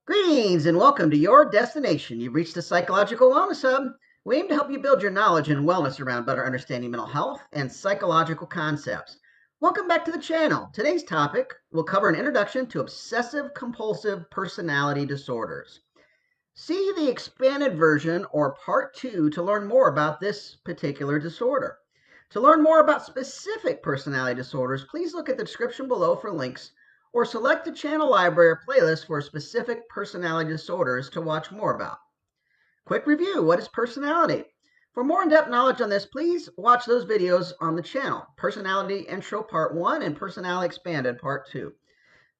Greetings and welcome to your destination. You've reached the Psychological Wellness Hub. We aim to help you build your knowledge and wellness around better understanding mental health and psychological concepts. Welcome back to the channel. Today's topic will cover an introduction to obsessive compulsive personality disorders. See the expanded version or part 2 to learn more about this particular disorder. To learn more about specific personality disorders, please look at the description below for links or select the channel library or playlist for specific personality disorders to watch more about. Quick review, what is personality? For more in-depth knowledge on this, please watch those videos on the channel, Personality Intro Part 1 and Personality Expanded Part 2.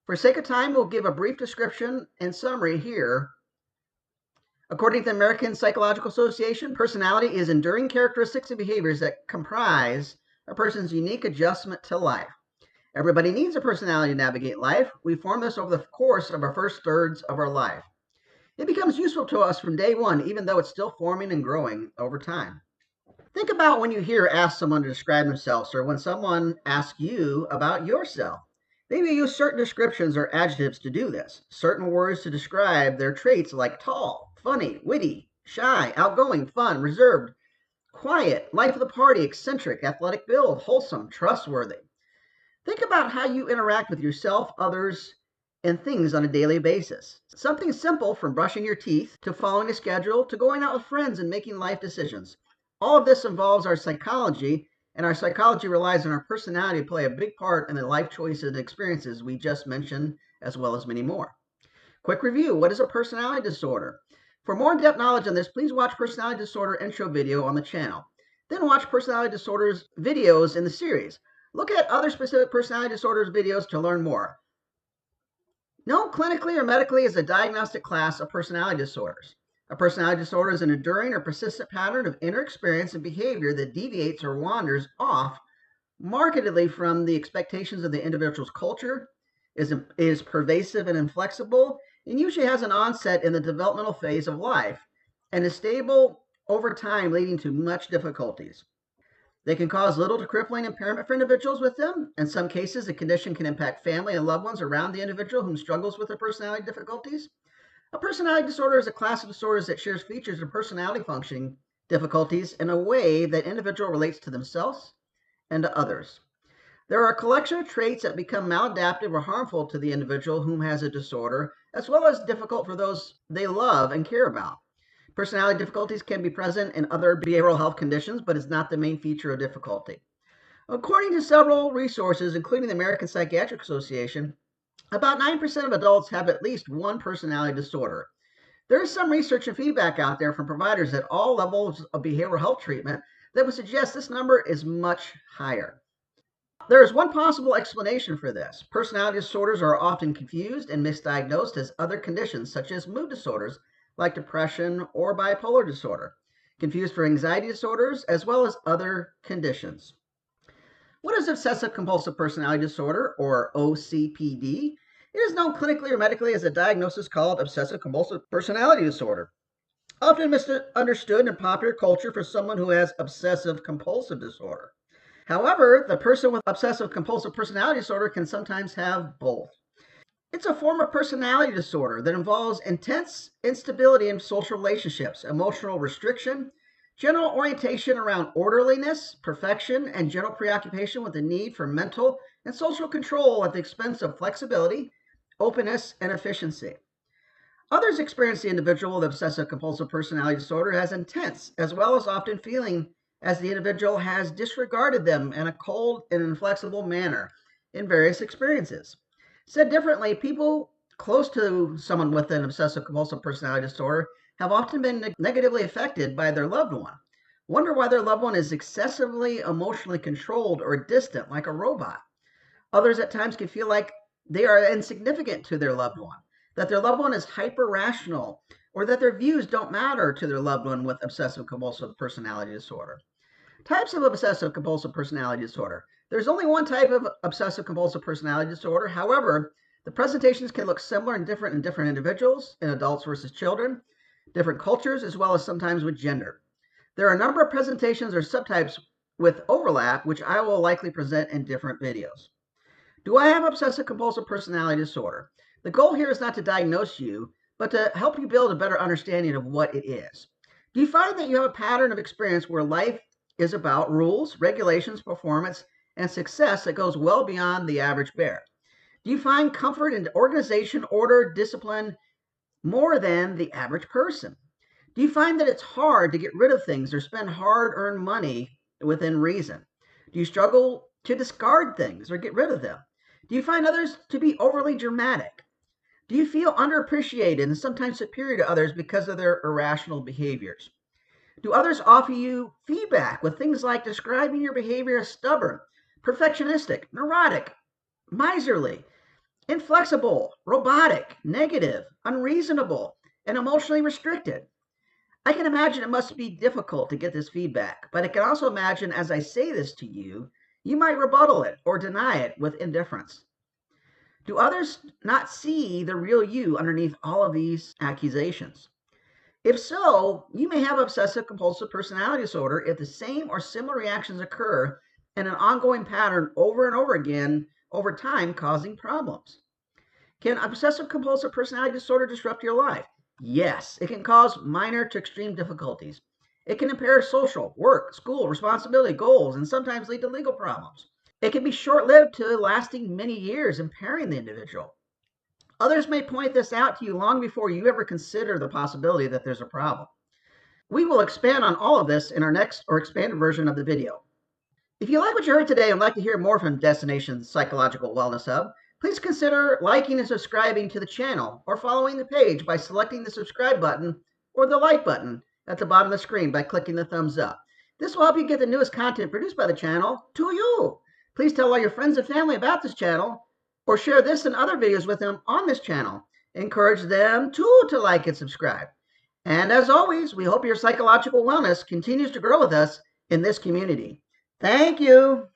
For sake of time, we'll give a brief description and summary here. According to the American Psychological Association, personality is enduring characteristics and behaviors that comprise a person's unique adjustment to life. Everybody needs a personality to navigate life. We form this over the course of our first thirds of our life. It becomes useful to us from day one, even though it's still forming and growing over time. Think about when you hear ask someone to describe themselves, or when someone asks you about yourself. They may use certain descriptions or adjectives to do this, certain words to describe their traits like tall, funny, witty, shy, outgoing, fun, reserved, quiet, life of the party, eccentric, athletic build, wholesome, trustworthy. Think about how you interact with yourself, others, and things on a daily basis. Something simple from brushing your teeth to following a schedule to going out with friends and making life decisions. All of this involves our psychology, and our psychology relies on our personality to play a big part in the life choices and experiences we just mentioned, as well as many more. Quick review, what is a personality disorder? For more in-depth knowledge on this, please watch Personality Disorder intro video on the channel. Then watch Personality Disorders videos in the series. Look at other specific personality disorders videos to learn more. Known clinically or medically as a diagnostic class of personality disorders. A personality disorder is an enduring or persistent pattern of inner experience and behavior that deviates or wanders off markedly from the expectations of the individual's culture, is pervasive and inflexible, and usually has an onset in the developmental phase of life, and is stable over time, leading to much difficulties. They can cause little to crippling impairment for individuals with them. In some cases, the condition can impact family and loved ones around the individual who struggles with their personality difficulties. A personality disorder is a class of disorders that shares features of personality functioning difficulties in a way that individual relates to themselves and to others. There are a collection of traits that become maladaptive or harmful to the individual whom has a disorder, as well as difficult for those they love and care about. Personality difficulties can be present in other behavioral health conditions, but is not the main feature of difficulty. According to several resources, including the American Psychiatric Association, about 9% of adults have at least one personality disorder. There is some research and feedback out there from providers at all levels of behavioral health treatment that would suggest this number is much higher. There is one possible explanation for this. Personality disorders are often confused and misdiagnosed as other conditions, such as mood disorders, like depression or bipolar disorder, confused for anxiety disorders, as well as other conditions. What is obsessive compulsive personality disorder, or OCPD? It is known clinically or medically as a diagnosis called obsessive compulsive personality disorder, often misunderstood in popular culture for someone who has obsessive compulsive disorder. However, the person with obsessive compulsive personality disorder can sometimes have both. It's a form of personality disorder that involves intense instability in social relationships, emotional restriction, general orientation around orderliness, perfection, and general preoccupation with the need for mental and social control at the expense of flexibility, openness, and efficiency. Others experience the individual with obsessive compulsive personality disorder as intense, as well as often feeling as the individual has disregarded them in a cold and inflexible manner in various experiences. Said differently, people close to someone with an obsessive compulsive personality disorder have often been negatively affected by their loved one. Wonder why their loved one is excessively emotionally controlled or distant, like a robot. Others at times can feel like they are insignificant to their loved one, that their loved one is hyper-rational, or that their views don't matter to their loved one with obsessive compulsive personality disorder. Types of obsessive compulsive personality disorder. There's only one type of obsessive compulsive personality disorder. However, the presentations can look similar and different in different individuals, in adults versus children, different cultures, as well as sometimes with gender. There are a number of presentations or subtypes with overlap, which I will likely present in different videos. Do I have obsessive compulsive personality disorder? The goal here is not to diagnose you, but to help you build a better understanding of what it is. Do you find that you have a pattern of experience where life is about rules, regulations, performance, and success that goes well beyond the average bear? Do you find comfort in organization, order, discipline more than the average person? Do you find that it's hard to get rid of things or spend hard earned money within reason? Do you struggle to discard things or get rid of them? Do you find others to be overly dramatic? Do you feel underappreciated and sometimes superior to others because of their irrational behaviors? Do others offer you feedback with things like describing your behavior as stubborn, perfectionistic, neurotic, miserly, inflexible, robotic, negative, unreasonable, and emotionally restricted? I can imagine it must be difficult to get this feedback, but I can also imagine as I say this to you, you might rebuttal it or deny it with indifference. Do others not see the real you underneath all of these accusations? If so, you may have obsessive compulsive personality disorder if the same or similar reactions occur in an ongoing pattern over and over again over time, causing problems. Can obsessive compulsive personality disorder disrupt your life? Yes, it can cause minor to extreme difficulties. It can impair social, work, school, responsibility, goals, and sometimes lead to legal problems. It can be short-lived to lasting many years, impairing the individual. Others may point this out to you long before you ever consider the possibility that there's a problem. We will expand on all of this in our next or expanded version of the video. If you like what you heard today and would like to hear more from Destination Psychological Wellness Hub, please consider liking and subscribing to the channel or following the page by selecting the subscribe button or the like button at the bottom of the screen by clicking the thumbs up. This will help you get the newest content produced by the channel to you. Please tell all your friends and family about this channel or share this and other videos with them on this channel. Encourage them too to like and subscribe. And as always, we hope your psychological wellness continues to grow with us in this community. Thank you.